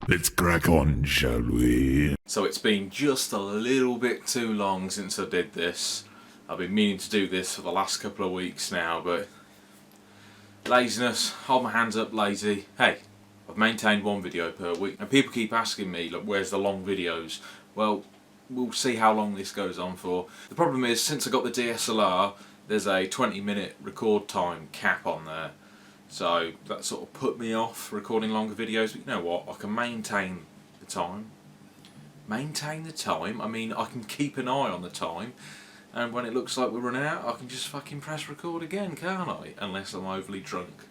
Let's crack on, shall we? So it's been just a little bit too long since I did this. I've been meaning to do this for the last couple of weeks now, but laziness, hold my hands up, lazy. Hey, I've maintained one video per week, and people keep asking me, look, where's the long videos? Well, we'll see how long this goes on for. The problem is, since I got the DSLR, there's a 20-minute record time cap on there. So that sort of put me off recording longer videos, but you know what, I can maintain the time. Maintain the time? I mean, I can keep an eye on the time, and when it looks like we're running out, I can just fucking press record again, can't I? Unless I'm overly drunk.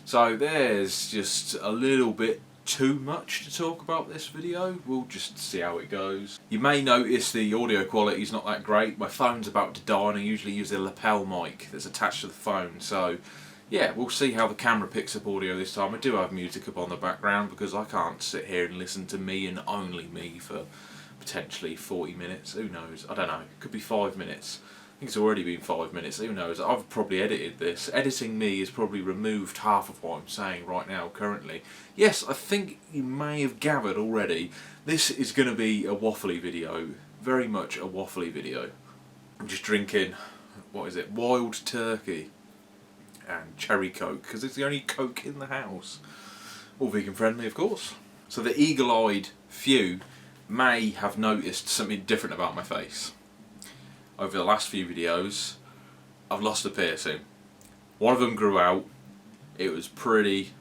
So there's just a little bit too much to talk about this video. We'll just see how it goes. You may notice the audio quality is not that great. My phone's about to die and I usually use a lapel mic that's attached to the phone, so yeah, we'll see how the camera picks up audio this time. I do have music up on the background because I can't sit here and listen to me and only me for potentially 40 minutes. Who knows? I don't know. It could be 5 minutes. I think it's already been 5 minutes. Who knows? I've probably edited this. Editing me has probably removed half of what I'm saying right now currently. Yes, I think you may have gathered already. This is going to be a waffly video. Very much a waffly video. I'm just drinking, what is it? Wild turkey and cherry coke, because it's the only coke in the house. All vegan friendly, of course. So the eagle-eyed few may have noticed something different about my face. Over the last few videos, I've lost a piercing. One of them grew out. It was pretty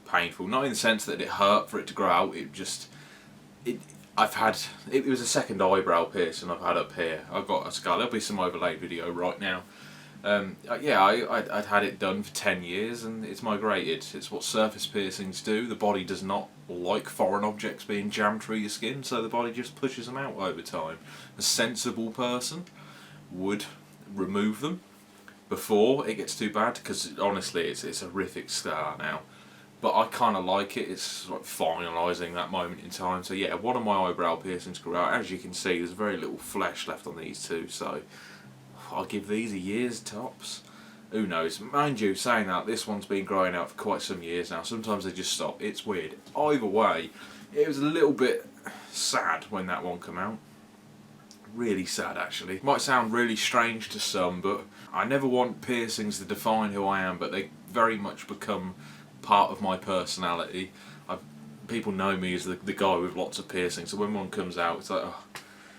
painful. Not in the sense that it hurt for it to grow out. It was a second eyebrow piercing I've had up here. I've got a scar. There'll be some overlaid video right now. I'd had it done for 10 years and it's migrated. It's what surface piercings do. The body does not like foreign objects being jammed through your skin, so the body just pushes them out over time. A sensible person would remove them before it gets too bad, because honestly it's a horrific scar now. But I kind of like it. It's like finalising that moment in time. So yeah, one of my eyebrow piercings grew out. As you can see, there's very little flesh left on these two, so I'll give these a year's tops. Who knows? Mind you, saying that, this one's been growing out for quite some years now. Sometimes they just stop. It's weird. Either way, it was a little bit sad when that one came out. Really sad, actually. Might sound really strange to some, but I never want piercings to define who I am, but they very much become part of my personality. People know me as the guy with lots of piercings, so when one comes out, it's like, oh,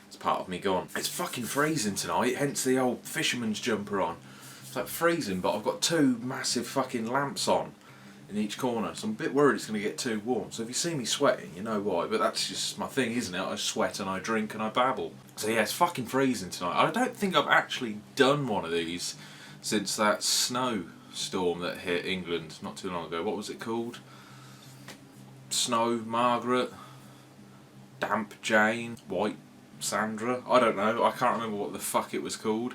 it's part of me gone. It's fucking freezing tonight, hence the old fisherman's jumper on. It's like freezing, but I've got two massive fucking lamps on in each corner, so I'm a bit worried it's going to get too warm. So if you see me sweating, you know why, but that's just my thing, isn't it? I sweat and I drink and I babble. So yeah, it's fucking freezing tonight. I don't think I've actually done one of these since that snowstorm that hit England not too long ago. What was it called? Snow Margaret? Damp Jane? White Sandra? I don't know, I can't remember what the fuck it was called.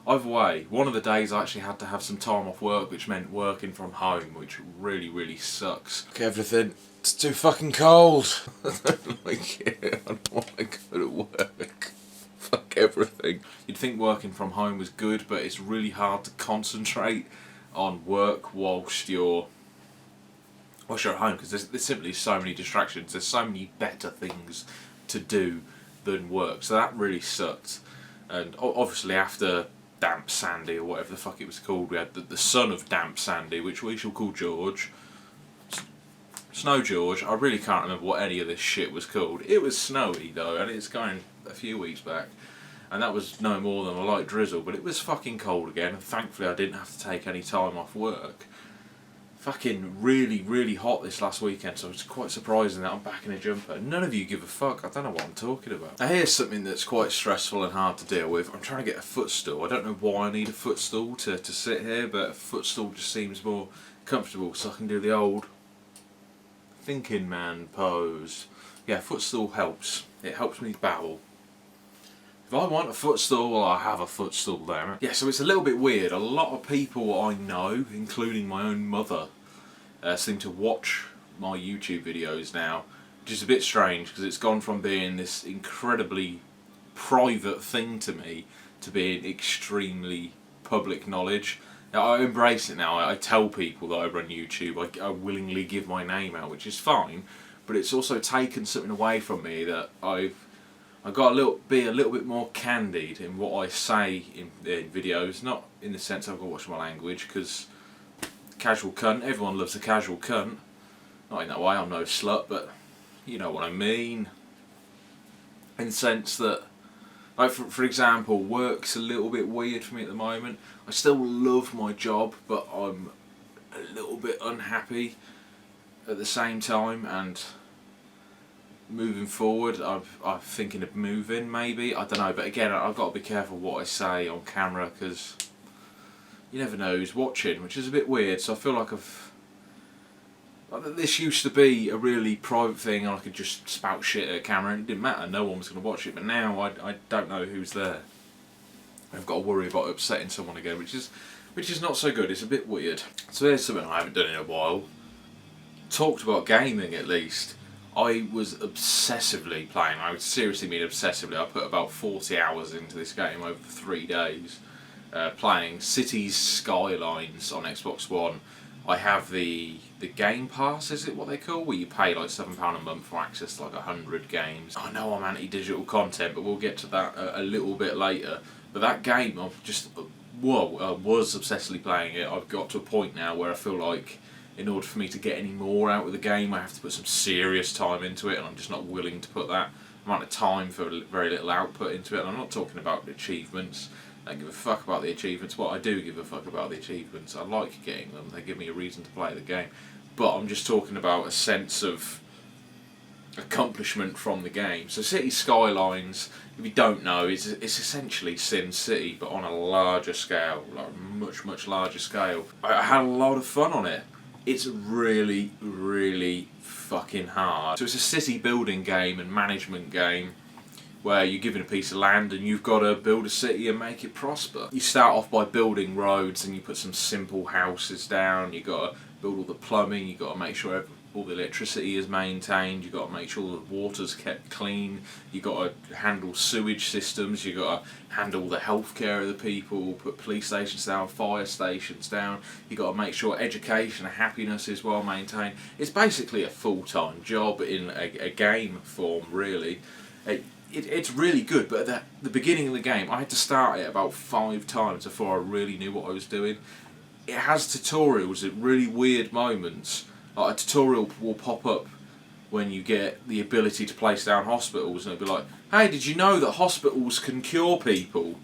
Either way, one of the days I actually had to have some time off work, which meant working from home, which really sucks. Fuck everything. It's too fucking cold. I don't like it. I don't want to go to work. Fuck everything. You'd think working from home was good, but it's really hard to concentrate on work whilst you're at home, because there's simply so many distractions. There's so many better things to do than work, so that really sucked. And obviously after Damp Sandy, or whatever the fuck it was called, we had the son of Damp Sandy, which we shall call George. Snow George. I really can't remember what any of this shit was called. It was snowy though, and it's going a few weeks back, and that was no more than a light drizzle, but it was fucking cold again, and thankfully I didn't have to take any time off work. Fucking really hot this last weekend, so it's quite surprising that I'm back in a jumper. None of you give a fuck. I don't know what I'm talking about. Now here's something that's quite stressful and hard to deal with. I'm trying to get a footstool. I don't know why I need a footstool to sit here, but a footstool just seems more comfortable, so I can do the old thinking man pose. Yeah, footstool helps. It helps me babble. If I want a footstool, well, I have a footstool, damn it. Yeah, so it's a little bit weird. A lot of people I know, including my own mother, seem to watch my YouTube videos now, which is a bit strange because it's gone from being this incredibly private thing to me to being extremely public knowledge. Now, I embrace it now. I tell people that I run YouTube. I willingly give my name out, which is fine. but it's also taken something away from me that I've got to be a little bit more candid in what I say in videos, not in the sense I've got to watch my language, because casual cunt, everyone loves a casual cunt. Not in that way, I'm no slut, but you know what I mean. In the sense that, like for example, work's a little bit weird for me at the moment. I still love my job, but I'm a little bit unhappy at the same time, and moving forward I'm thinking of moving maybe, I don't know, but again I've got to be careful what I say on camera because you never know who's watching, which is a bit weird. So I feel like this used to be a really private thing and I could just spout shit at a camera and it didn't matter, no one was going to watch it, but now I don't know who's there. I've got to worry about upsetting someone again, which is not so good. It's a bit weird. So here's something I haven't done in a while. Talked about gaming at least. I was obsessively playing. I would seriously mean obsessively. I put about 40 hours into this game over 3 days, playing Cities Skylines on Xbox One. I have the Game Pass, is it what they call, where you pay like £7 a month for access to like 100 games. I know I'm anti-digital content, but we'll get to that a little bit later. But that game, I've just was obsessively playing it. I've got to a point now where I feel like in order for me to get any more out of the game, I have to put some serious time into it, and I'm just not willing to put that amount of time for very little output into it. And I'm not talking about achievements. I don't give a fuck about the achievements. What I do give a fuck about the achievements. I like getting them. They give me a reason to play the game. But I'm just talking about a sense of accomplishment from the game. So City Skylines, if you don't know, it's essentially Sin City, but on a larger scale, like much larger scale. I had a lot of fun on it. It's really, really fucking hard. So it's a city building game and management game where you're given a piece of land and you've got to build a city and make it prosper. You start off by building roads and you put some simple houses down. You've got to build all the plumbing, you've got to make sure all the electricity is maintained, you've got to make sure the water's kept clean, you've got to handle sewage systems, you've got to handle the healthcare of the people, put police stations down, fire stations down, you've got to make sure education and happiness is well maintained. It's basically a full-time job in a game form, really. It's really good, but at the beginning of the game, I had to start it about 5 times before I really knew what I was doing. It has tutorials at really weird moments. Like a tutorial will pop up when you get the ability to place down hospitals, and it'll be like, hey, did you know that hospitals can cure people?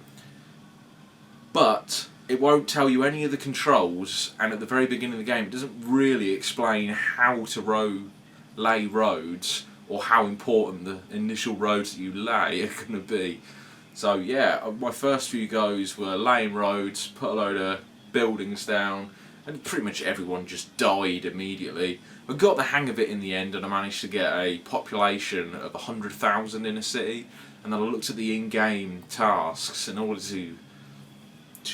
But it won't tell you any of the controls, and at the very beginning of the game it doesn't really explain how to lay roads, or how important the initial roads that you lay are going to be. So yeah, my first few goes were laying roads, put a load of buildings down, and pretty much everyone just died immediately. I got the hang of it in the end, and I managed to get a population of 100,000 in a city, and then I looked at the in-game tasks. In order to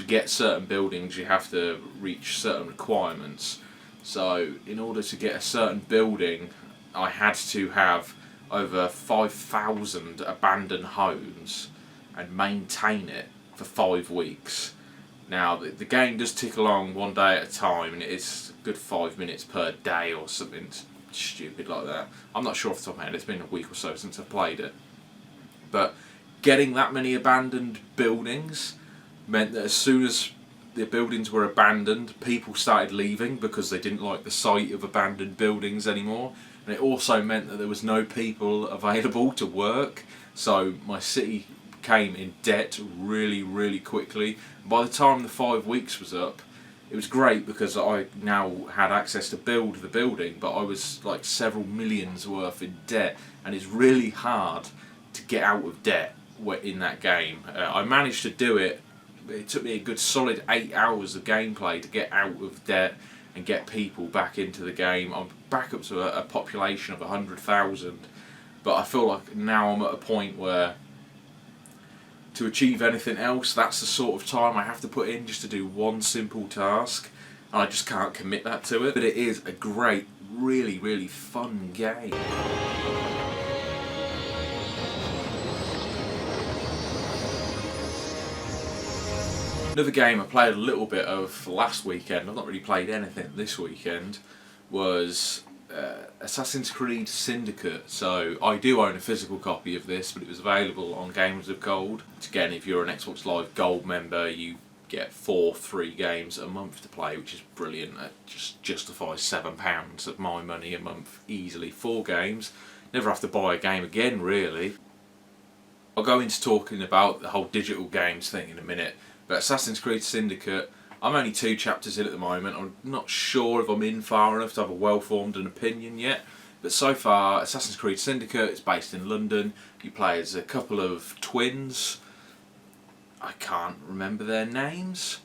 get certain buildings you have to reach certain requirements. So in order to get a certain building I had to have over 5,000 abandoned homes and maintain it for 5 weeks. Now the game does tick along one day at a time, and it's a good 5 minutes per day or something stupid like that. I'm not sure off the top of my head, it's been a week or so since I've played it. But getting that many abandoned buildings meant that as soon as the buildings were abandoned, people started leaving because they didn't like the sight of abandoned buildings anymore. And it also meant that there was no people available to work, so my city came in debt really, really quickly. By the time the 5 weeks was up, it was great because I now had access to build the building, but I was like several millions worth in debt, and it's really hard to get out of debt in that game. I managed to do it. It took me a good solid 8 hours of gameplay to get out of debt and get people back into the game. I'm back up to a population of 100,000, but I feel like now I'm at a point where to achieve anything else, that's the sort of time I have to put in just to do one simple task, and I just can't commit that to it. But it is a great, really, really fun game. Another game I played a little bit of last weekend, I've not really played anything this weekend, was Assassin's Creed Syndicate. So I do own a physical copy of this, but it was available on Games of Gold. Again, if you're an Xbox Live Gold member, you get 4 free games a month to play, which is brilliant. It just justifies £7 of my money a month easily. 4 games, never have to buy a game again really. I'll go into talking about the whole digital games thing in a minute, but Assassin's Creed Syndicate, I'm only 2 chapters in at the moment. I'm not sure if I'm in far enough to have a well-formed an opinion yet, but so far Assassin's Creed Syndicate is based in London. You play as a couple of twins. I can't remember their names.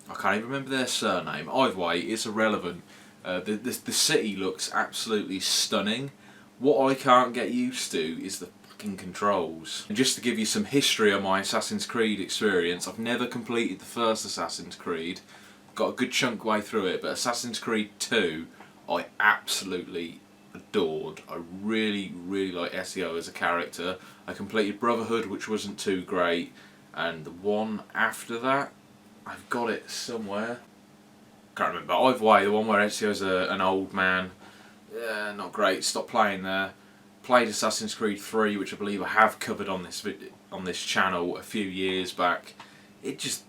I can't even remember their surname. Either way, it's irrelevant. The city looks absolutely stunning. What I can't get used to is the fucking controls. And just to give you some history on my Assassin's Creed experience, I've never completed the first Assassin's Creed. Got a good chunk way through it, but Assassin's Creed 2 I absolutely adored. I really like SEO as a character. I completed Brotherhood, which wasn't too great, and the one after that, I've got it somewhere. Can't remember. Either way, the one where Ezio's an old man, not great. Stopped playing there. Played Assassin's Creed 3, which I believe I have covered on this channel a few years back. It just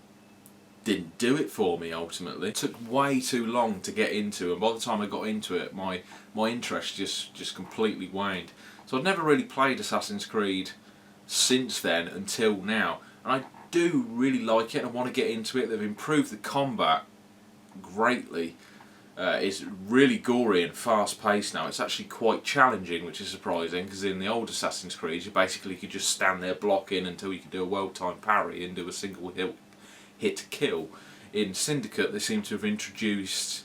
didn't do it for me ultimately. It took way too long to get into, and by the time I got into it, my interest just completely waned. So I've never really played Assassin's Creed since then until now, and I do really like it and I want to get into it. They've improved the combat greatly. It's really gory and fast paced now. It's actually quite challenging, which is surprising, because in the old Assassin's Creed you basically could just stand there blocking until you could do a well-timed parry and do a single hit kill. In Syndicate they seem to have introduced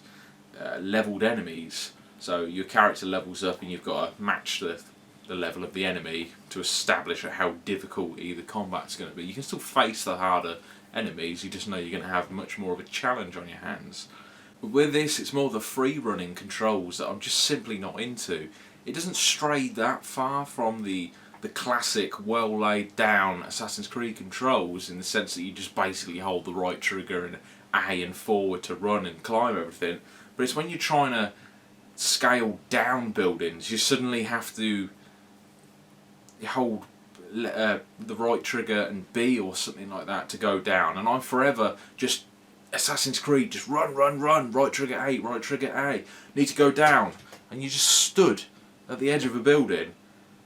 levelled enemies, so your character levels up and you've got to match the level of the enemy to establish how difficult either combat's going to be. You can still face the harder enemies, you just know you're going to have much more of a challenge on your hands. But with this, it's more the free-running controls that I'm just simply not into. It doesn't stray that far from the classic, well-laid-down Assassin's Creed controls, in the sense that you just basically hold the right trigger and A and forward to run and climb everything. But it's when you're trying to scale down buildings, you suddenly have to hold the right trigger and B or something like that to go down. And I'm forever just Assassin's Creed, just run, right trigger A, need to go down, and you just stood at the edge of a building,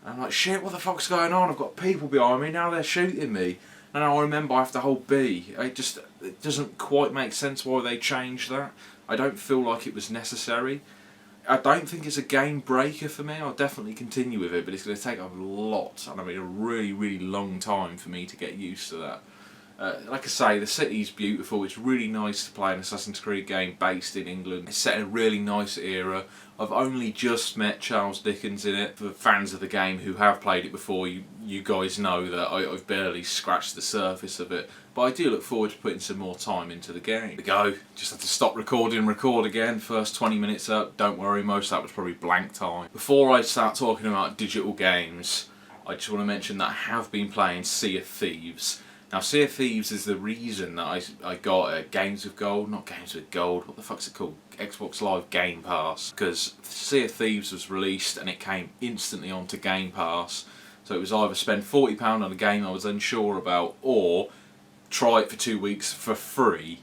and I'm like, shit, what the fuck's going on? I've got people behind me, now they're shooting me, and now I remember I have to hold B. It doesn't quite make sense why they changed that. I don't feel like it was necessary. I don't think it's a game breaker for me. I'll definitely continue with it, but it's going to take a lot, and I mean a really long time for me to get used to that. Like I say, the city's beautiful. It's really nice to play an Assassin's Creed game based in England. It's set in a really nice era. I've only just met Charles Dickens in it. For fans of the game who have played it before, you guys know that I've barely scratched the surface of it. But I do look forward to putting some more time into the game. There we go. Just have to stop recording and record again. First 20 minutes up. Don't worry, most of that was probably blank time. Before I start talking about digital games, I just want to mention that I have been playing Sea of Thieves. Now, Sea of Thieves is the reason that I got Games with Gold, not Games with Gold, what the fuck's it called? Xbox Live Game Pass. Because Sea of Thieves was released and it came instantly onto Game Pass. So it was either spend £40 on a game I was unsure about, or try it for 2 weeks for free,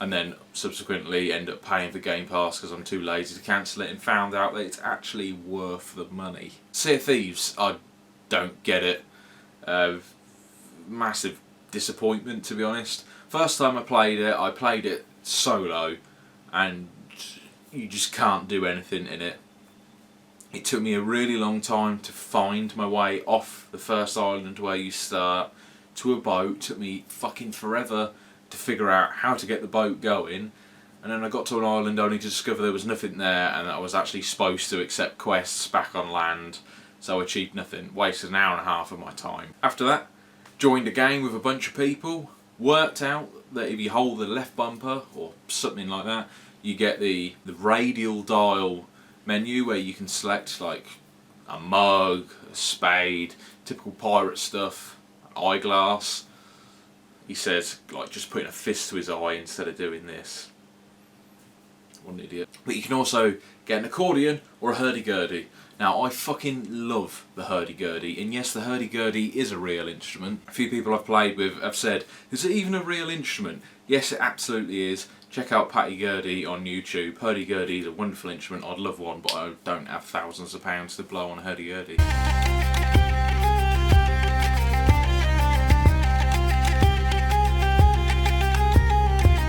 and then subsequently end up paying for Game Pass because I'm too lazy to cancel it, and found out that it's actually worth the money. Sea of Thieves, I don't get it. Massive disappointment, to be honest. First time I played it solo, and you just can't do anything in it. It took me a really long time to find my way off the first island where you start to a boat. It took me fucking forever to figure out how to get the boat going, and then I got to an island only to discover there was nothing there, and I was actually supposed to accept quests back on land, so I achieved nothing. Wasted an hour and a half of my time. After that, joined a game with a bunch of people, worked out that if you hold the left bumper or something like that, you get the radial dial menu where you can select like a mug, a spade, typical pirate stuff, an eyeglass. He says, like, just putting a fist to his eye instead of doing this. What an idiot. But you can also get an accordion or a hurdy-gurdy. Now, I fucking love the hurdy-gurdy, and yes, the hurdy-gurdy is a real instrument. A few people I've played with have said, is it even a real instrument? Yes, it absolutely is. Check out Patty Gurty on YouTube. Hurdy-gurdy is a wonderful instrument. I'd love one, but I don't have thousands of pounds to blow on a hurdy-gurdy.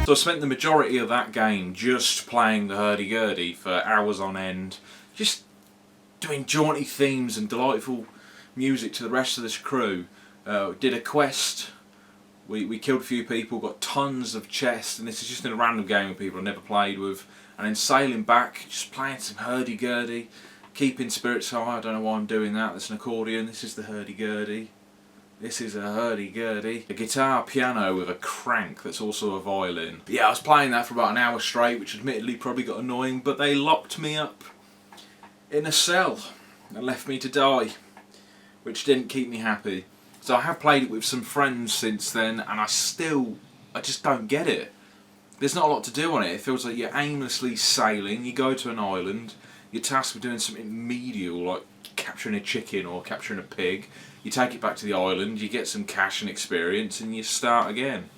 So I spent the majority of that game just playing the hurdy-gurdy for hours on end, just doing jaunty themes and delightful music to the rest of this crew. Did a quest, we killed a few people, got tons of chests, and this is just in a random game with people I've never played with, and then sailing back, just playing some hurdy-gurdy, keeping spirits high. I don't know why I'm doing that. That's an accordion, this is the hurdy-gurdy. This is a hurdy-gurdy. A guitar piano with a crank that's also a violin. But yeah, I was playing that for about an hour straight, which admittedly probably got annoying, but they locked me up in a cell and left me to die, which didn't keep me happy. So I have played it with some friends since then, and I just don't get it. There's not a lot to do on it. It feels like you're aimlessly sailing, you go to an island, you're tasked with doing something medial like capturing a chicken or capturing a pig, you take it back to the island, you get some cash and experience, and you start again.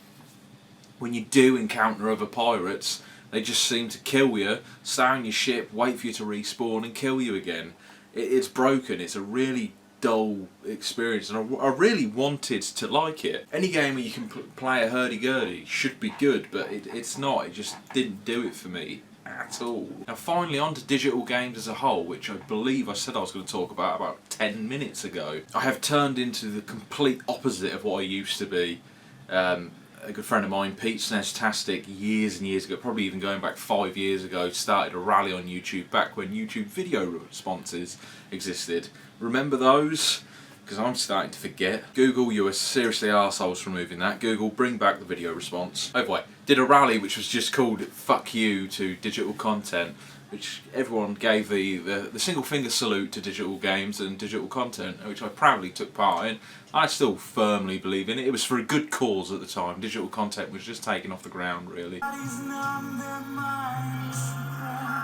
When you do encounter other pirates, they just seem to kill you, stay on your ship, wait for you to respawn and kill you again. It's broken, it's a really dull experience, and I really wanted to like it. Any game where you can play a hurdy-gurdy should be good, but it's not. It just didn't do it for me at all. Now finally on to digital games as a whole, which I believe I said I was going to talk about 10 minutes ago. I have turned into the complete opposite of what I used to be. A good friend of mine, Pete Snestastic, years and years ago, probably even going back 5 years ago, started a rally on YouTube back when YouTube video responses existed. Remember those? Because I'm starting to forget. Google, you are seriously arseholes for removing that. Google, bring back the video response. Oh boy, did a rally which was just called Fuck You to digital content, which everyone gave the single finger salute to digital games and digital content, which I proudly took part in. I still firmly believe in it. It was for a good cause at the time. Digital content was just taken off the ground, really.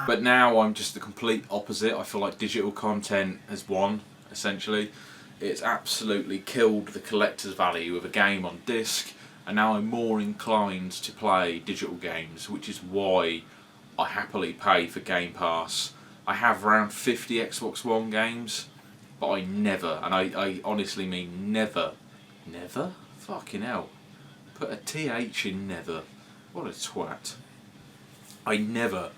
But now I'm just the complete opposite. I feel like digital content has won, essentially. It's absolutely killed the collector's value of a game on disc, and now I'm more inclined to play digital games, which is why I happily pay for Game Pass. I have around 50 Xbox One games, but I never, and I honestly mean never, fucking hell, put a TH in never, what a twat. I never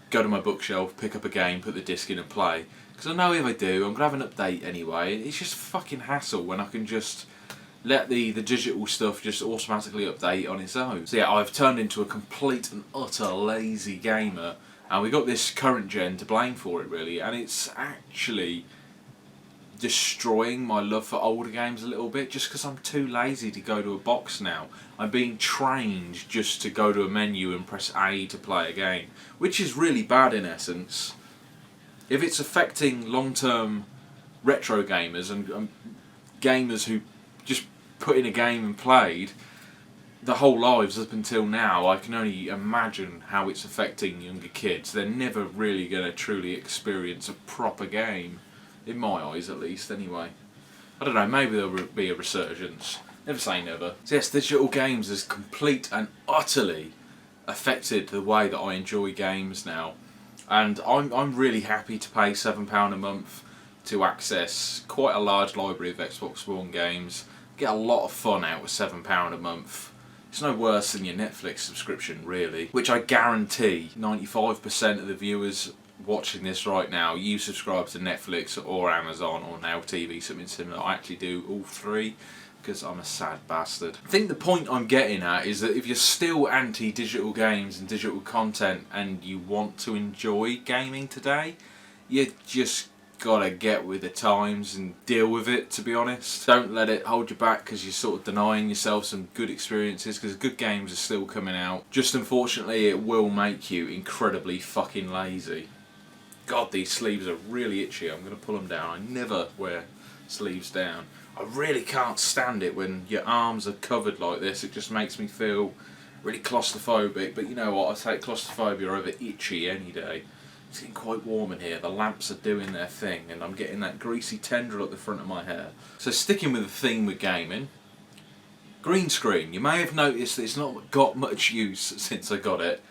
go to my bookshelf, pick up a game, put the disc in and play, because I know if I do, I'm going to have an update anyway. It's just fucking hassle when I can just let the digital stuff just automatically update on its own. So yeah, I've turned into a complete and utter lazy gamer, and we got this current gen to blame for it really, and it's actually destroying my love for older games a little bit, just because I'm too lazy to go to a box now. I'm being trained just to go to a menu and press A to play a game, which is really bad in essence. If it's affecting long-term retro gamers and gamers who just put in a game and played the whole lives up until now, I can only imagine how it's affecting younger kids. They're never really going to truly experience a proper game, in my eyes at least anyway. I don't know, maybe there'll be a resurgence. Never say never. So yes, digital games has complete and utterly affected the way that I enjoy games now. And I'm really happy to pay £7 a month to access quite a large library of Xbox One games. Get a lot of fun out with £7 a month. It's no worse than your Netflix subscription really, which I guarantee 95% of the viewers watching this right now, you subscribe to Netflix or Amazon or Now TV, something similar. I actually do all three because I'm a sad bastard. I think the point I'm getting at is that if you're still anti-digital games and digital content and you want to enjoy gaming today, you just gotta get with the times and deal with it, to be honest. Don't let it hold you back because you're sort of denying yourself some good experiences, because good games are still coming out. Just unfortunately it will make you incredibly fucking lazy. God, these sleeves are really itchy. I'm going to pull them down. I never wear sleeves down. I really can't stand it when your arms are covered like this. It just makes me feel really claustrophobic. But you know what? I take claustrophobia over itchy any day. It's getting quite warm in here, the lamps are doing their thing, and I'm getting that greasy tendril at the front of my hair. So sticking with the theme with gaming, green screen. You may have noticed that it's not got much use since I got it.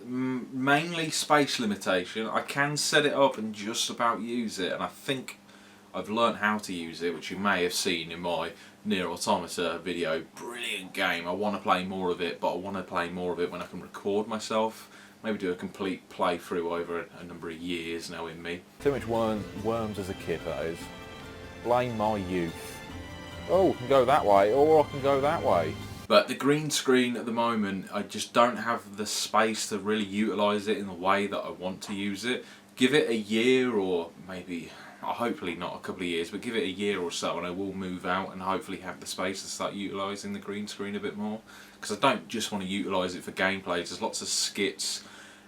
Mainly space limitation. I can set it up and just about use it, and I think I've learnt how to use it, which you may have seen in my Nier Automata video. Brilliant game. I want to play more of it, but I want to play more of it when I can record myself. Maybe do a complete playthrough over a number of years now in me. Too much worms as a kid, that is. Blame my youth. Oh, I can go that way, or I can go that way. But the green screen at the moment, I just don't have the space to really utilise it in the way that I want to use it. Give it a year, or maybe, hopefully not a couple of years, but give it a year or so and I will move out and hopefully have the space to start utilising the green screen a bit more. Because I don't just want to utilise it for gameplay, there's lots of skits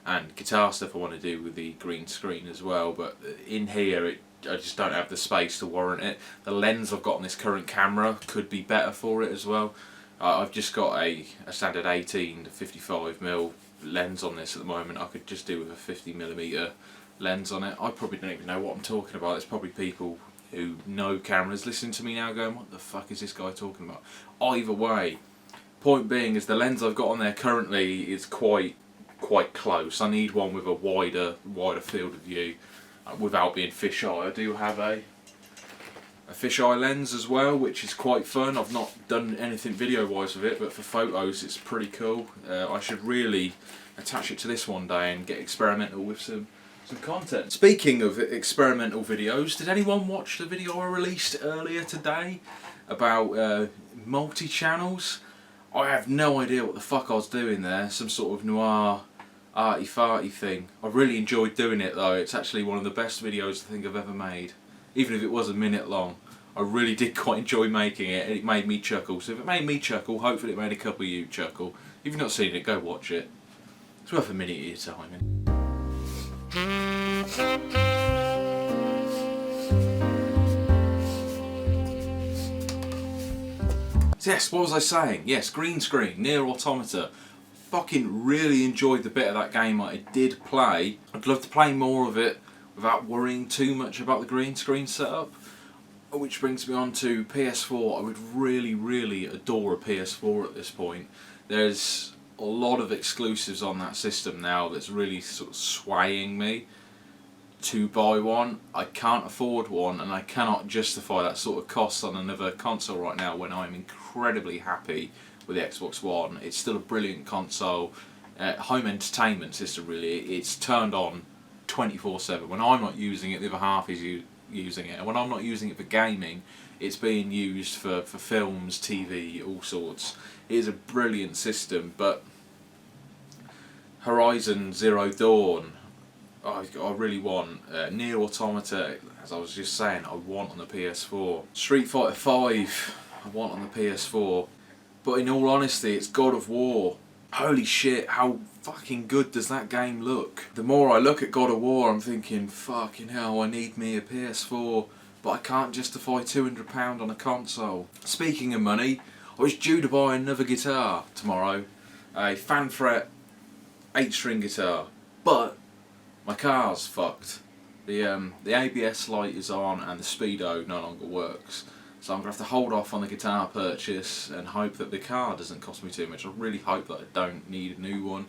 and guitar stuff I want to do with the green screen as well, but in here I just don't have the space to warrant it. The lens I've got on this current camera could be better for it as well. I've just got a standard 18 to 55mm lens on this at the moment. I could just do with a 50mm lens on it. I probably don't even know what I'm talking about. There's probably people who know cameras listening to me now going, what the fuck is this guy talking about? Either way, point being is the lens I've got on there currently is quite close. I need one with a wider field of view without being fisheye. I do have a fisheye lens as well, which is quite fun. I've not done anything video wise with it, but for photos it's pretty cool. I should really attach it to this one day and get experimental with some content. Speaking of experimental videos, did anyone watch the video I released earlier today about multi-channels? I have no idea what the fuck I was doing there, some sort of noir arty farty thing. I really enjoyed doing it though. It's actually one of the best videos I think I've ever made, even if it was a minute long. I really did quite enjoy making it, and it made me chuckle. So if it made me chuckle, hopefully it made a couple of you chuckle. If you've not seen it, go watch it. It's worth a minute of your time. So yes, what was I saying? Yes, green screen, Nier Automata. Fucking really enjoyed the bit of that game I did play. I'd love to play more of it without worrying too much about the green screen setup. Which brings me on to PS4. I would really adore a PS4 at this point. There's a lot of exclusives on that system now that's really sort of swaying me to buy one. I can't afford one, and I cannot justify that sort of cost on another console right now when I'm incredibly happy with the Xbox One. It's still a brilliant console, home entertainment system really. It's turned on 24/7. When I'm not using it, the other half is using it, and when I'm not using it for gaming, it's being used for films, TV, all sorts. It is a brilliant system, but Horizon Zero Dawn, I really want. Nier Automata, as I was just saying, I want on the PS4. Street Fighter 5, I want on the PS4. But in all honesty, it's God of War. Holy shit, how fucking good does that game look? The more I look at God of War, I'm thinking, fucking hell, I need me a PS4, but I can't justify £200 on a console. Speaking of money, I was due to buy another guitar tomorrow, a Fanfret 8-string guitar, but my car's fucked. The ABS light is on and the speedo no longer works. So I'm going to have to hold off on the guitar purchase and hope that the car doesn't cost me too much. I really hope that I don't need a new one.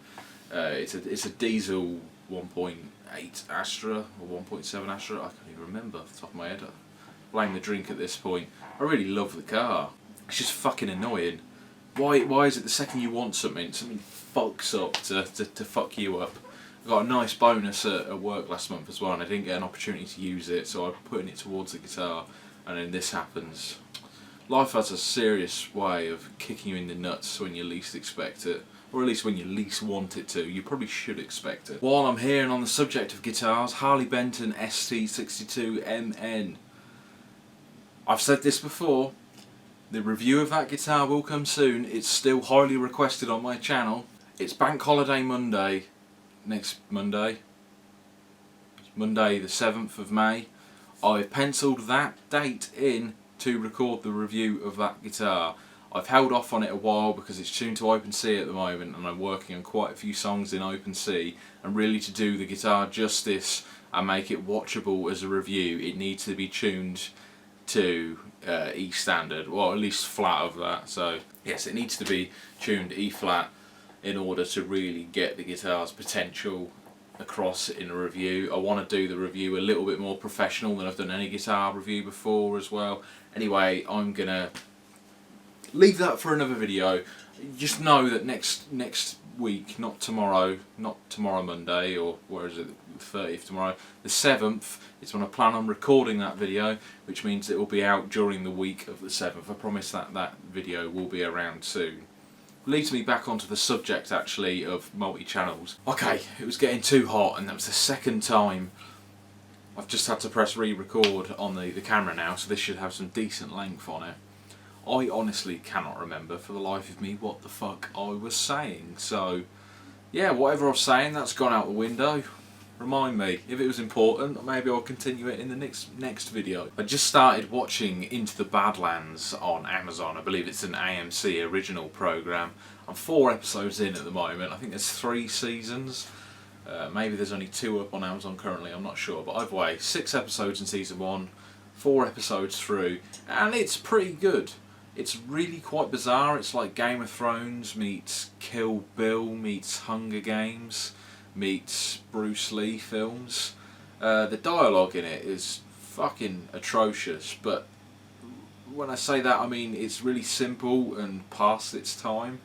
It's a diesel 1.8 Astra or 1.7 Astra. I can't even remember off the top of my head. I blame the drink at this point. I really love the car. It's just fucking annoying. Why is it the second you want something fucks up to fuck you up? I got a nice bonus at work last month as well, and I didn't get an opportunity to use it, so I'm putting it towards the guitar. And then this happens. Life has a serious way of kicking you in the nuts when you least expect it. Or at least when you least want it to. You probably should expect it. While I'm here and on the subject of guitars, Harley Benton ST62MN. I've said this before. The review of that guitar will come soon. It's still highly requested on my channel. It's Bank Holiday Monday. Next Monday. It's Monday the 7th of May. I penciled that date in to record the review of that guitar. I've held off on it a while because it's tuned to OpenC at the moment and I'm working on quite a few songs in OpenC, and really to do the guitar justice and make it watchable as a review, it needs to be tuned to E standard, or at least flat of that. So yes, it needs to be tuned E flat in order to really get the guitar's potential across in a review. I want to do the review a little bit more professional than I've done any guitar review before as well. Anyway, I'm gonna leave that for another video. Just know that next week, not tomorrow Monday, or where is it, the 30th tomorrow, the 7th, is when I plan on recording that video, which means it will be out during the week of the 7th. I promise that video will be around soon. Leads me back onto the subject actually of multi-channels. Okay, it was getting too hot, and that was the second time I've just had to press re-record on the camera now, so this should have some decent length on it. I honestly cannot remember for the life of me what the fuck I was saying, so yeah, whatever I was saying, that's gone out the window. Remind me, if it was important, maybe I'll continue it in the next video. I just started watching Into the Badlands on Amazon. I believe it's an AMC original programme. I'm 4 episodes in at the moment. I think there's 3 seasons. Maybe there's only 2 up on Amazon currently, I'm not sure. But either way, 6 episodes in season 1, 4 episodes through, and it's pretty good. It's really quite bizarre. It's like Game of Thrones meets Kill Bill meets Hunger Games meets Bruce Lee films. The dialogue in it is fucking atrocious, but when I say that I mean it's really simple and past its time.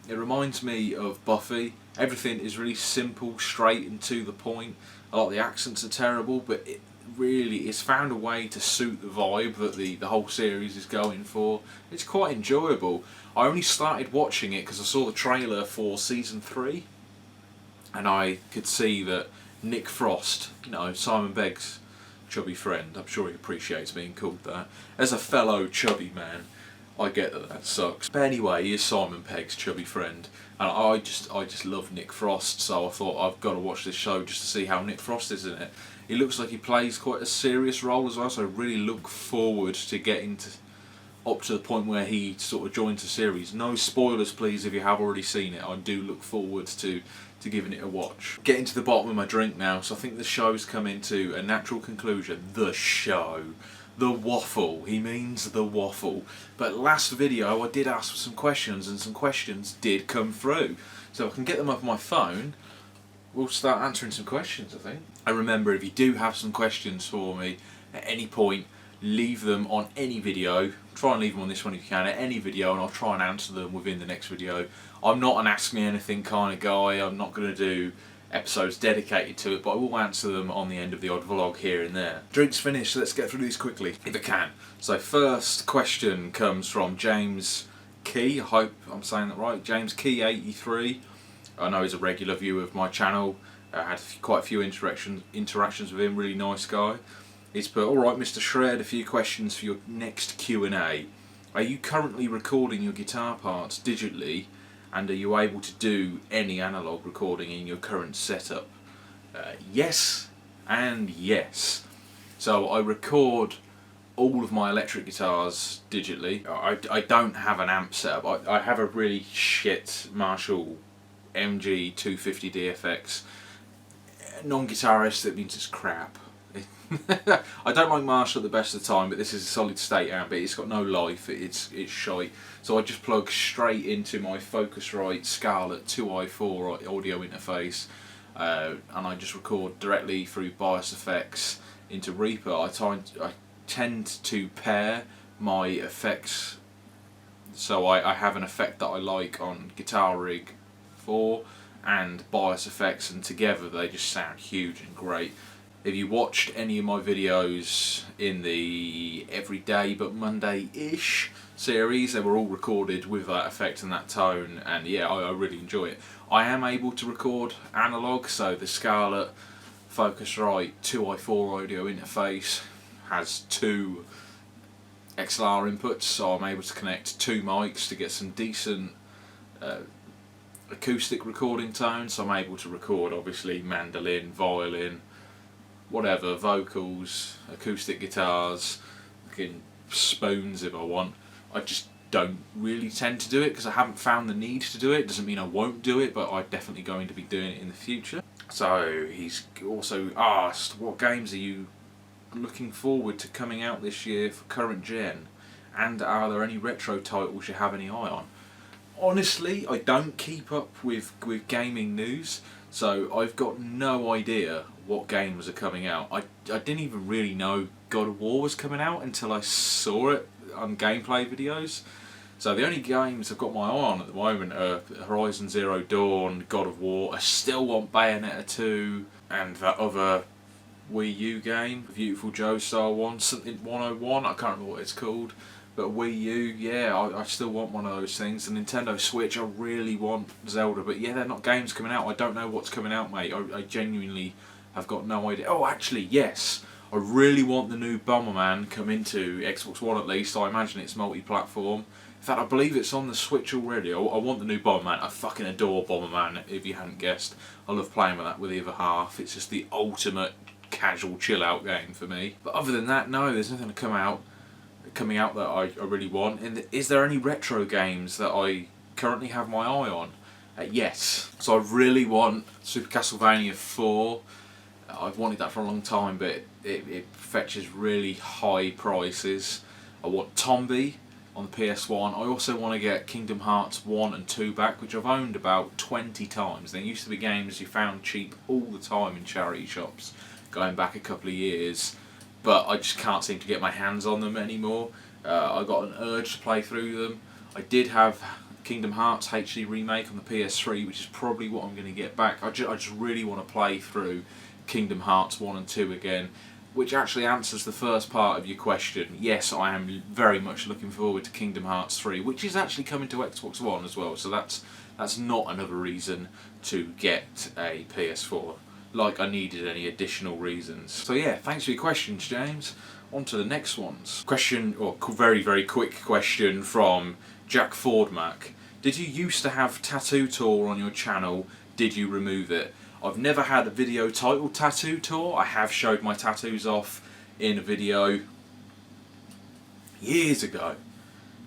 It reminds me of Buffy. Everything is really simple, straight and to the point. A lot of the accents are terrible, but it really it's found a way to suit the vibe that the whole series is going for. It's quite enjoyable. I only started watching it because I saw the trailer for season 3, and I could see that Nick Frost, you know, Simon Begg's chubby friend, I'm sure he appreciates being called that. As a fellow chubby man, I get that sucks. But anyway, he is Simon Pegg's chubby friend, and I just love Nick Frost, so I thought I've got to watch this show just to see how Nick Frost is in it. He looks like he plays quite a serious role as well, so I really look forward to getting up to the point where he sort of joins the series. No spoilers please if you have already seen it. I do look forward to giving it a watch. Getting to the bottom of my drink now, so I think the show's come into a natural conclusion. The show. The waffle. He means the waffle. But last video I did ask for some questions, and some questions did come through. So if I can get them off my phone, we'll start answering some questions, I think. And remember, if you do have some questions for me at any point, leave them on any video. Try and leave them on this one if you can, at any video, and I'll try and answer them within the next video. I'm not an Ask Me Anything kind of guy. I'm not going to do episodes dedicated to it, but I will answer them on the end of the odd vlog here and there. Drink's finished, so let's get through these quickly, if I can. So first question comes from James Key, I hope I'm saying that right, James Key 83. I know he's a regular viewer of my channel. I had quite a few interactions with him, really nice guy. He's put, alright Mr. Shred, a few questions for your next Q&A. Are you currently recording your guitar parts digitally, and are you able to do any analog recording in your current setup? Yes and yes. So I record all of my electric guitars digitally. I don't have an amp setup. I have a really shit Marshall MG 250 DFX. Non-guitarist, that means it's crap. I don't like Marshall at the best of the time, but this is a solid state amp. It's got no life, it's shite. So I just plug straight into my Focusrite Scarlett 2i4 audio interface, and I just record directly through Bias Effects into Reaper. I tend to pair my effects, so I have an effect that I like on Guitar Rig 4 and Bias Effects, and together they just sound huge and great. If you watched any of my videos in the Everyday but Monday-ish series, they were all recorded with that effect and that tone, and yeah, I really enjoy it. I am able to record analog, so the Scarlett Focusrite 2i4 audio interface has 2 XLR inputs, so I'm able to connect 2 mics to get some decent acoustic recording tones. So I'm able to record obviously mandolin, violin, whatever, vocals, acoustic guitars, fucking spoons if I want. I just don't really tend to do it because I haven't found the need to do it. Doesn't mean I won't do it, but I'm definitely going to be doing it in the future. So he's also asked, what games are you looking forward to coming out this year for current gen, and are there any retro titles you have any eye on? Honestly, I don't keep up with gaming news, so I've got no idea what games are coming out. I didn't even really know God of War was coming out until I saw it on gameplay videos. So the only games I've got my eye on at the moment are Horizon Zero Dawn, God of War. I still want Bayonetta 2 and that other Wii U game, Beautiful Joe style one, something 101, I can't remember what it's called. But Wii U, yeah, I still want one of those things. The Nintendo Switch, I really want Zelda, but yeah, they're not games coming out. I don't know what's coming out, mate. I genuinely have got no idea. Oh, actually, yes. I really want the new Bomberman come into Xbox One at least. I imagine it's multi-platform. In fact, I believe it's on the Switch already. I want the new Bomberman. I fucking adore Bomberman, if you hadn't guessed. I love playing with that with the other half. It's just the ultimate casual chill-out game for me. But other than that, no, there's nothing coming out that I really want. And is there any retro games that I currently have my eye on? Yes. So I really want Super Castlevania 4. I've wanted that for a long time, but it fetches really high prices. I want Tombi on the PS1. I also want to get Kingdom Hearts 1 and 2 back, which I've owned about 20 times. There used to be games you found cheap all the time in charity shops, going back a couple of years, but I just can't seem to get my hands on them anymore. I got an urge to play through them. I did have Kingdom Hearts HD Remake on the PS3, which is probably what I'm going to get back. I just really want to play through Kingdom Hearts 1 and 2 again, which actually answers the first part of your question. Yes, I am very much looking forward to Kingdom Hearts 3, which is actually coming to Xbox One as well, so that's not another reason to get a PS4, like I needed any additional reasons. So yeah, thanks for your questions, James. On to the next ones. Question, or very, very quick question from Jack Fordmac. Did you used to have Tattoo Tour on your channel? Did you remove it? I've never had a video titled Tattoo Tour. I have showed my tattoos off in a video years ago.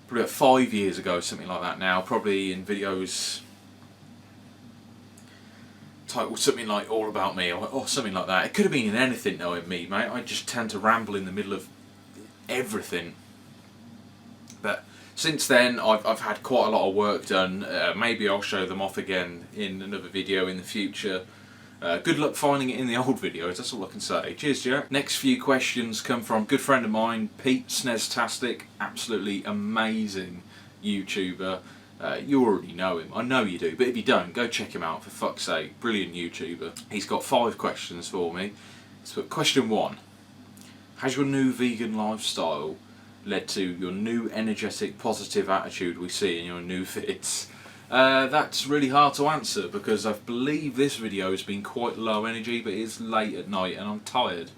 Probably about 5 years ago, something like that now. Probably in videos titled something like All About Me or something like that. It could have been in anything knowing me, mate. I just tend to ramble in the middle of everything. But since then, I've had quite a lot of work done. Maybe I'll show them off again in another video in the future. Good luck finding it in the old videos, that's all I can say. Cheers, Jack. Next few questions come from a good friend of mine, Pete Snestastic. Absolutely amazing YouTuber. You already know him, I know you do, but if you don't, go check him out, for fuck's sake. Brilliant YouTuber. He's got 5 questions for me. So, question 1. Has your new vegan lifestyle led to your new energetic, positive attitude we see in your new fits? That's really hard to answer because I believe this video has been quite low energy, but it's late at night and I'm tired.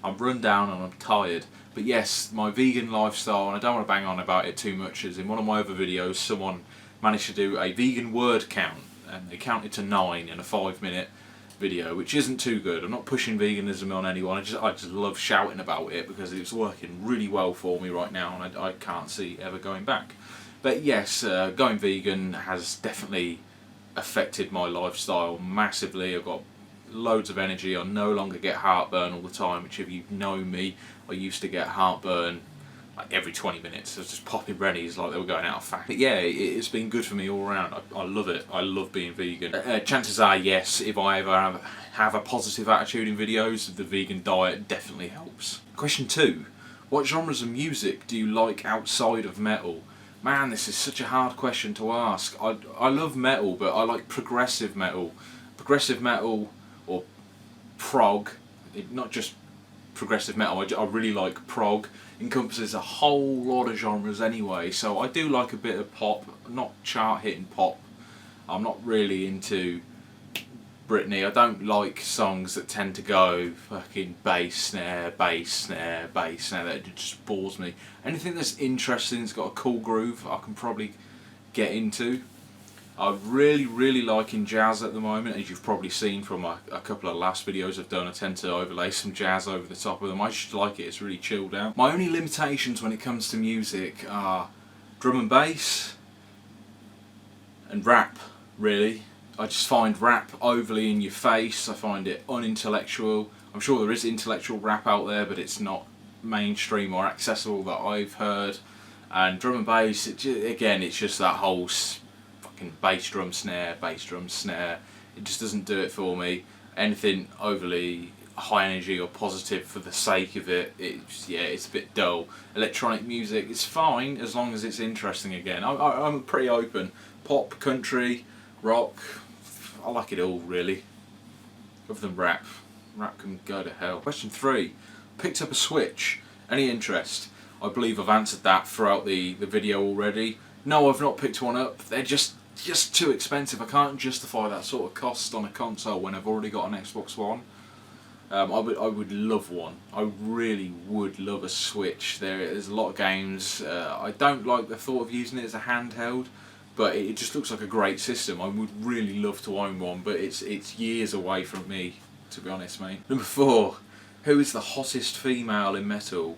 I'm run down and I'm tired. But yes, my vegan lifestyle, and I don't want to bang on about it too much, as in one of my other videos someone managed to do a vegan word count and they counted to 9 in a 5-minute video, which isn't too good. I'm not pushing veganism on anyone, I just love shouting about it because it's working really well for me right now and I can't see ever going back. But yes, going vegan has definitely affected my lifestyle massively. I've got loads of energy, I no longer get heartburn all the time, which if you know me, I used to get heartburn like every 20 minutes. I was just popping Rennies like they were going out of fashion. But yeah, it's been good for me all around. I love it. I love being vegan. Chances are, yes, if I ever have a positive attitude in videos, the vegan diet definitely helps. Question 2. What genres of music do you like outside of metal? Man, this is such a hard question to ask. I love metal, but I like progressive metal. Progressive metal, or prog, not just progressive metal, I really like prog. Encompasses a whole lot of genres anyway, so I do like a bit of pop, not chart-hitting pop. I'm not really into Britney. I don't like songs that tend to go fucking bass, snare, bass, snare, bass, snare. That just bores me. Anything that's interesting, it's got a cool groove, I can probably get into. I'm really liking jazz at the moment, as you've probably seen from a couple of last videos I've done. I tend to overlay some jazz over the top of them. I just like it, it's really chilled out. My only limitations when it comes to music are Drum and bass and rap, really. I just find rap overly in your face. I find it unintellectual. I'm sure there is intellectual rap out there, but it's not mainstream or accessible that I've heard. And drum and bass, again, it's just that whole fucking bass drum snare. It just doesn't do it for me. Anything overly high energy or positive for the sake of it, it's a bit dull. Electronic music is fine as long as it's interesting. Again, I'm pretty open. Pop, country, rock, I like it all really. Other than rap. Rap can go to hell. Question 3. Picked up a Switch. Any interest? I believe I've answered that throughout the video already. No, I've not picked one up. They're just too expensive. I can't justify that sort of cost on a console when I've already got an Xbox One. I would love one. I really would love a Switch. There's a lot of games. I don't like the thought of using it as a handheld, but it just looks like a great system. I would really love to own one, but it's years away from me, to be honest, mate. Number 4. Who is the hottest female in metal?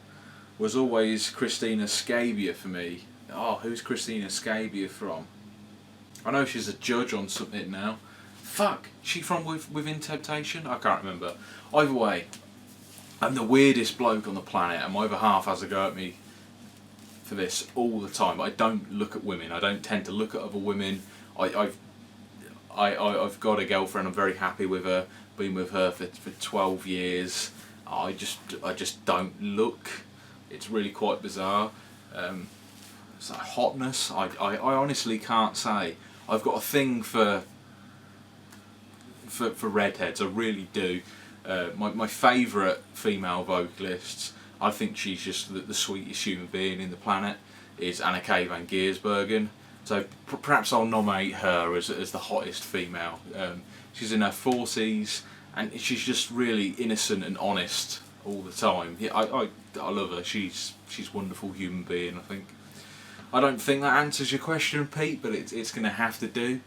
Was always Christina Scabia for me. Oh, who's Christina Scabia from? I know she's a judge on something now. Fuck, she from Within Temptation? I can't remember. Either way, I'm the weirdest bloke on the planet, and my other half has a go at me for this all the time. I don't look at women. I don't tend to look at other women. I've got a girlfriend. I'm very happy with her. Been with her for 12 years. I just don't look. It's really quite bizarre. It's like hotness. I honestly can't say. I've got a thing for redheads. I really do. My favourite female vocalists, I think she's just the sweetest human being in the planet, is Anneke van Giersbergen. So perhaps I'll nominate her as the hottest female. She's in her 40s and she's just really innocent and honest all the time. Yeah, I love her. She's a wonderful human being, I think. I don't think that answers your question, Pete, but it's going to have to do.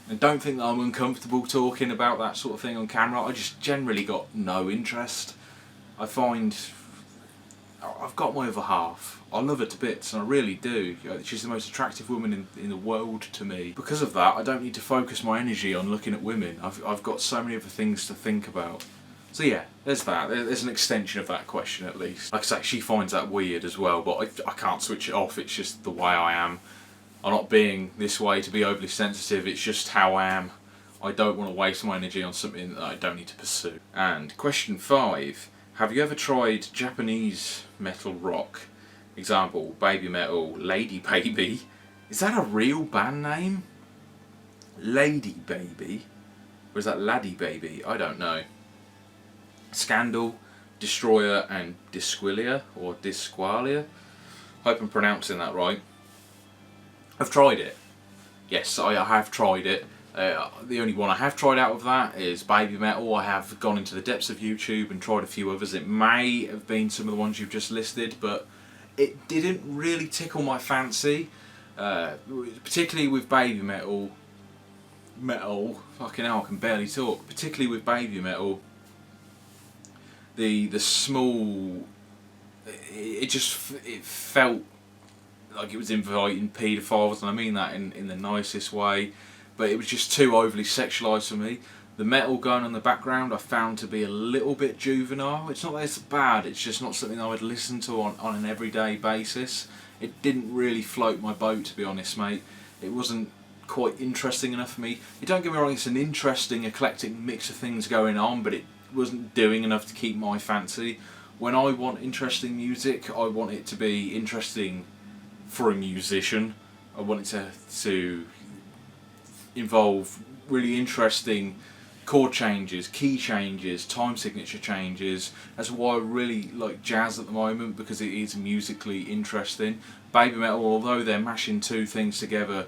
And don't think that I'm uncomfortable talking about that sort of thing on camera. I just generally got no interest. I find I've got my other half. I love her to bits, and I really do. She's the most attractive woman in the world to me. Because of that, I don't need to focus my energy on looking at women. I've got so many other things to think about. So yeah, there's that. There's an extension of that question at least. Like I say, she finds that weird as well, but I can't switch it off. It's just the way I am. I'm not being this way to be overly sensitive, it's just how I am. I don't want to waste my energy on something that I don't need to pursue. And question 5, have you ever tried Japanese metal rock? Example, baby metal, Lady Baby. Is that a real band name? Lady Baby? Or is that Laddie Baby? I don't know. Scandal, Destroyer and Disquilia, or Disqualia. Hope I'm pronouncing that right. I've tried it. Yes, I have tried it. The only one I have tried out of that is Baby Metal. I have gone into the depths of YouTube and tried a few others. It may have been some of the ones you've just listed, but it didn't really tickle my fancy. Particularly with Baby Metal. Fucking hell, I can barely talk. Particularly with Baby Metal. The small... It felt like it was inviting paedophiles, and I mean that in the nicest way, but it was just too overly sexualised for me. The metal going on in the background I found to be a little bit juvenile. It's not that it's bad, it's just not something I would listen to on an everyday basis. It didn't really float my boat, to be honest, mate. It wasn't quite interesting enough for me. Don't get me wrong, it's an interesting eclectic mix of things going on, but it wasn't doing enough to keep my fancy. When I want interesting music, I want it to be interesting for a musician. I want it to involve really interesting chord changes, key changes, time signature changes. That's why I really like jazz at the moment, because it is musically interesting. Baby metal, although they're mashing two things together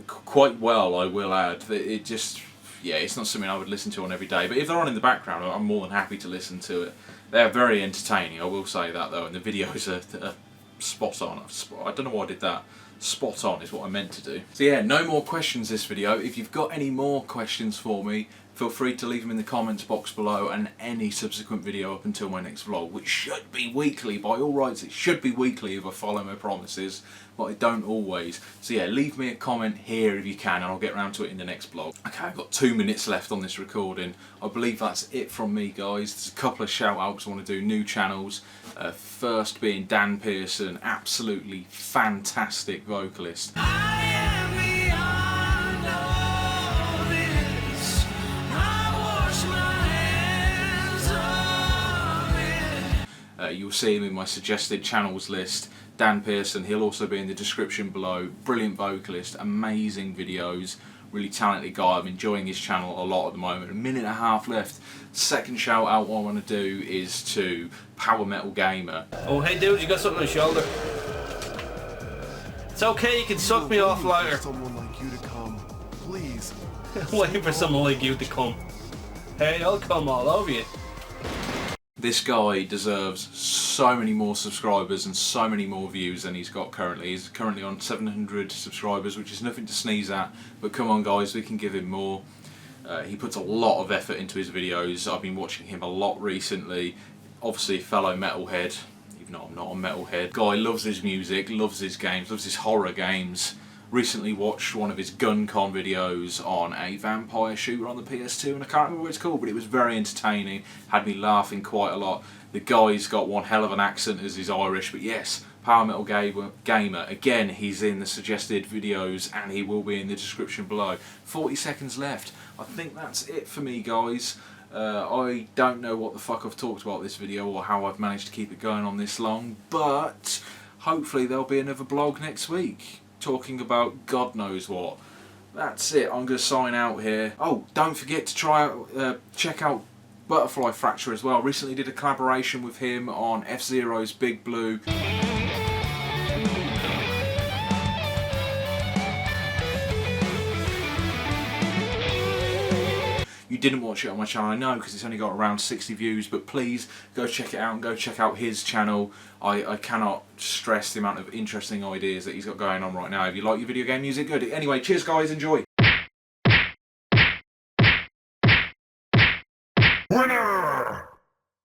quite well, I will add, it just, yeah, it's not something I would listen to on every day, but if they're on in the background, I'm more than happy to listen to it. They're very entertaining, I will say that though, and the videos are spot on. I don't know why I did that. Spot on is what I meant to do. So yeah, no more questions this video. If you've got any more questions for me, feel free to leave them in the comments box below, and any subsequent video up until my next vlog, which should be weekly. By all rights, it should be weekly if I follow my promises, but I don't always. So yeah, leave me a comment here if you can, and I'll get around to it in the next vlog. Okay, I've got 2 minutes left on this recording. I believe that's it from me, guys. There's a couple of shout outs I want to do, new channels. First being Dan Pierson, absolutely fantastic vocalist. You'll see him in my suggested channels list. Dan Pierson, he'll also be in the description below. Brilliant vocalist, amazing videos, really talented guy. I'm enjoying his channel a lot at the moment. 1.5 minutes left. Second shout out I want to do is to Power Metal Gamer. Oh hey dude, you got something on your shoulder. It's okay, you can suck me off later. Someone like you to come, please. Waiting for someone like you to come. Hey, I'll come all over you. This guy deserves so many more subscribers and so many more views than he's got currently. He's currently on 700 subscribers, which is nothing to sneeze at, but come on guys, we can give him more. He puts a lot of effort into his videos. I've been watching him a lot recently. Obviously fellow metalhead, even though I'm not a metalhead. Guy loves his music, loves his games, loves his horror games. Recently watched one of his GunCon videos on a vampire shooter on the PS2, and I can't remember what it's called, but it was very entertaining, had me laughing quite a lot. The guy's got one hell of an accent as he's Irish, but yes, Power Metal Gamer, again, he's in the suggested videos and he will be in the description below. 40 seconds left. I think that's it for me, guys. I don't know what the fuck I've talked about this video or how I've managed to keep it going on this long, but hopefully there'll be another vlog next week talking about God knows what. That's it, I'm going to sign out here. Oh, don't forget to check out Buttery Fracture as well. Recently did a collaboration with him on F-Zero's Big Blue. You didn't watch it on my channel, I know, because it's only got around 60 views, but please go check it out and go check out his channel. I cannot stress the amount of interesting ideas that he's got going on right now. If you like your video game music, good. Anyway, cheers guys, enjoy. Winner!